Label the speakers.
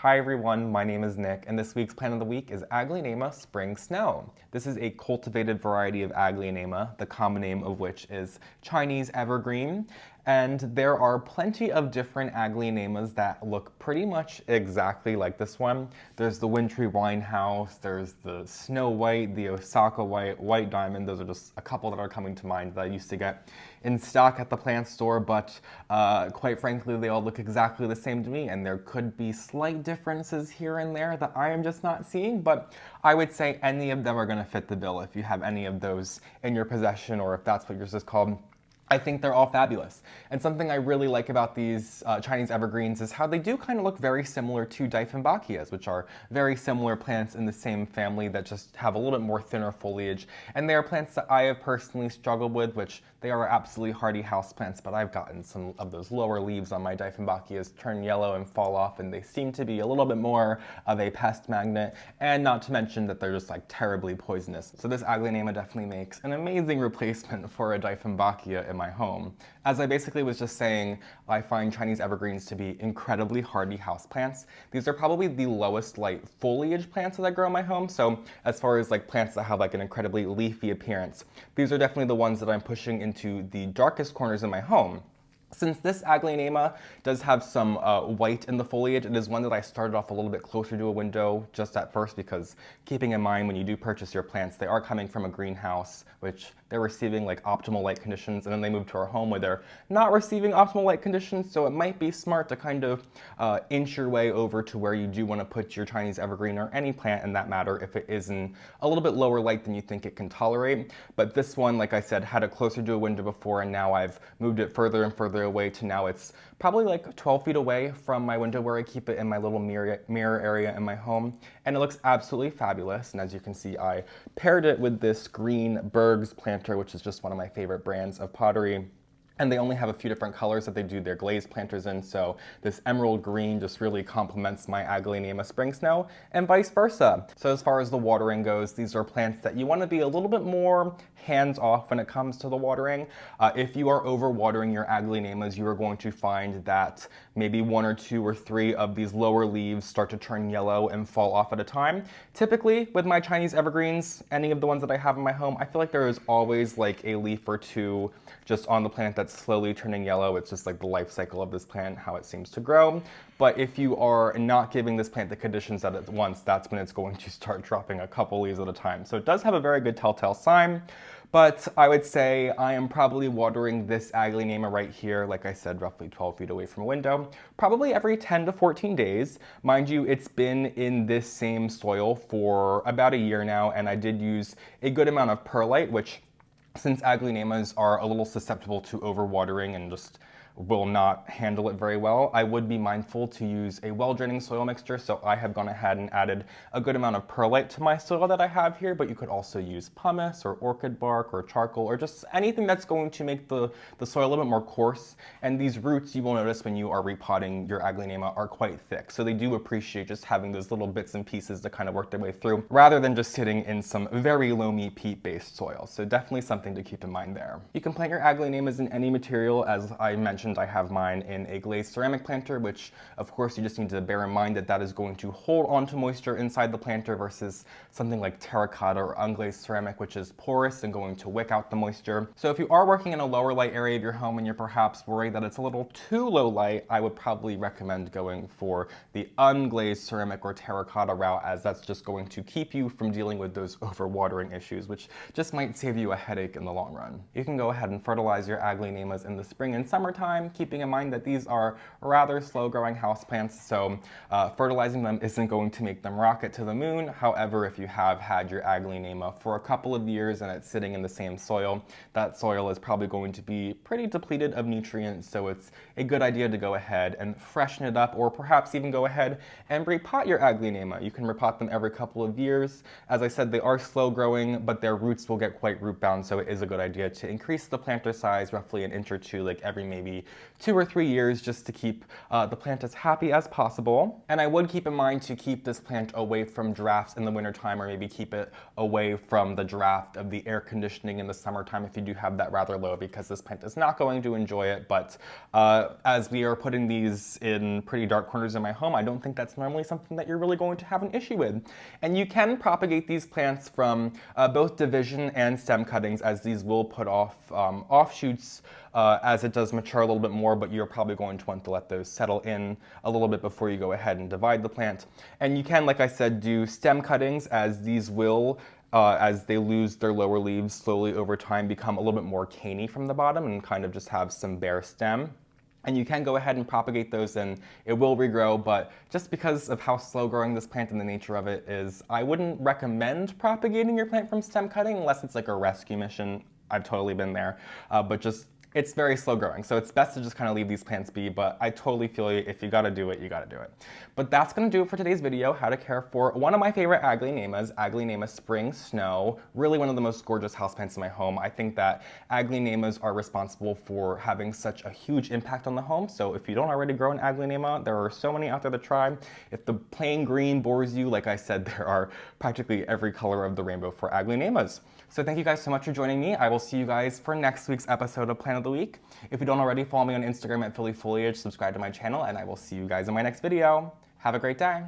Speaker 1: Hi everyone, my name is Nick, and this week's plant of the week is Aglaonema Spring Snow. This is a cultivated variety of Aglaonema, the common name of which is Chinese evergreen. And there are plenty of different Aglaonemas that look pretty much exactly like this one. There's the Wintry Winehouse, there's the Snow White, the Osaka White, White Diamond. Those are just a couple that are coming to mind that I used to get in stock at the plant store, but quite frankly, they all look exactly the same to me, and there could be slight differences here and there that I am just not seeing, but I would say any of them are going to fit the bill if you have any of those in your possession, or if that's what yours is called. I think they're all fabulous. And something I really like about these Chinese evergreens is how they do kind of look very similar to Dieffenbachias, which are very similar plants in the same family that just have a little bit more thinner foliage. And they are plants that I have personally struggled with, which they are absolutely hardy houseplants, but I've gotten some of those lower leaves on my Dieffenbachias turn yellow and fall off, and they seem to be a little bit more of a pest magnet, and not to mention that they're just like terribly poisonous. So this Aglaonema definitely makes an amazing replacement for a Dieffenbachia in my home. As I basically was just saying, I find Chinese evergreens to be incredibly hardy houseplants. These are probably the lowest light foliage plants that I grow in my home, so as far as like plants that have like an incredibly leafy appearance, these are definitely the ones that I'm pushing into the darkest corners in my home. Since this Aglaonema does have some white in the foliage, it is one that I started off a little bit closer to a window just at first, because keeping in mind when you do purchase your plants, they are coming from a greenhouse, which they're receiving like optimal light conditions, and then they move to our home where they're not receiving optimal light conditions, so it might be smart to kind of inch your way over to where you do want to put your Chinese evergreen, or any plant in that matter, if it is in a little bit lower light than you think it can tolerate. But this one, like I said, had it closer to a window before, and now I've moved it further and further away to now it's probably like 12 feet away from my window where I keep it in my little mirror area in my home. And it looks absolutely fabulous. And as you can see, I paired it with this green Berg's planter, which is just one of my favorite brands of pottery. And they only have a few different colors that they do their glazed planters in, so this emerald green just really complements my Aglaonema Spring Snow, and vice versa. So as far as the watering goes, these are plants that you want to be a little bit more hands-off when it comes to the watering. If you are over-watering your Aglaonemas, you are going to find that maybe one or two or three of these lower leaves start to turn yellow and fall off at a time. Typically, with my Chinese evergreens, any of the ones that I have in my home, I feel like there is always like a leaf or two just on the plant that's slowly turning yellow. It's just like the life cycle of this plant, how it seems to grow. But if you are not giving this plant the conditions at once, that's when it's going to start dropping a couple leaves at a time. So it does have a very good telltale sign. But I would say I am probably watering this Aglaonema right here, like I said, roughly 12 feet away from a window, probably every 10 to 14 days. Mind you, it's been in this same soil for about a year now, and I did use a good amount of perlite, which, since Aglaonemas are a little susceptible to overwatering and just will not handle it very well, I would be mindful to use a well-draining soil mixture, so I have gone ahead and added a good amount of perlite to my soil that I have here, but you could also use pumice or orchid bark or charcoal, or just anything that's going to make the soil a little bit more coarse. And these roots, you will notice when you are repotting your Aglaonema, are quite thick, so they do appreciate just having those little bits and pieces to kind of work their way through, rather than just sitting in some very loamy peat-based soil. So definitely something to keep in mind there. You can plant your Aglaonemas in any material. As I mentioned, I have mine in a glazed ceramic planter, which of course you just need to bear in mind that that is going to hold onto moisture inside the planter versus something like terracotta or unglazed ceramic, which is porous and going to wick out the moisture. So if you are working in a lower light area of your home and you're perhaps worried that it's a little too low light, I would probably recommend going for the unglazed ceramic or terracotta route, as that's just going to keep you from dealing with those overwatering issues, which just might save you a headache in the long run. You can go ahead and fertilize your Aglaonemas in the spring and summertime, keeping in mind that these are rather slow growing houseplants, so fertilizing them isn't going to make them rocket to the moon. However, if you have had your Aglaonema for a couple of years and it's sitting in the same soil, that soil is probably going to be pretty depleted of nutrients, so it's a good idea to go ahead and freshen it up, or perhaps even go ahead and repot your Aglaonema. You can repot them every couple of years. As I said, they are slow growing, but their roots will get quite root bound, so it is a good idea to increase the planter size roughly an inch or two, like every maybe maybe 2 or 3 years just to keep the plant as happy as possible. And I would keep in mind to keep this plant away from drafts in the wintertime, or maybe keep it away from the draft of the air conditioning in the summertime if you do have that rather low, because this plant is not going to enjoy it. But as we are putting these in pretty dark corners in my home, I don't think that's normally something that you're really going to have an issue with. And you can propagate these plants from both division and stem cuttings, as these will put off offshoots as it does mature a little bit more, but you're probably going to want to let those settle in a little bit before you go ahead and divide the plant. And you can, like I said, do stem cuttings, as these will, as they lose their lower leaves slowly over time, become a little bit more caney from the bottom and kind of just have some bare stem. And you can go ahead and propagate those and it will regrow, but just because of how slow growing this plant and the nature of it is, I wouldn't recommend propagating your plant from stem cutting unless it's like a rescue mission. I've totally been there, but just it's very slow growing, so it's best to just kind of leave these plants be, but I totally feel you. If you gotta do it, you gotta do it. But that's gonna do it for today's video, how to care for one of my favorite Aglaonemas, Aglaonema Spring Snow. Really one of the most gorgeous houseplants in my home. I think that Aglaonemas are responsible for having such a huge impact on the home, so if you don't already grow an Aglaonema, there are so many out there to try. If the plain green bores you, like I said, there are practically every color of the rainbow for Aglaonemas. So thank you guys so much for joining me. I will see you guys for next week's episode of Plant of the Week. If you don't already, follow me on Instagram at Philly Foliage, subscribe to my channel, and I will see you guys in my next video. Have a great day.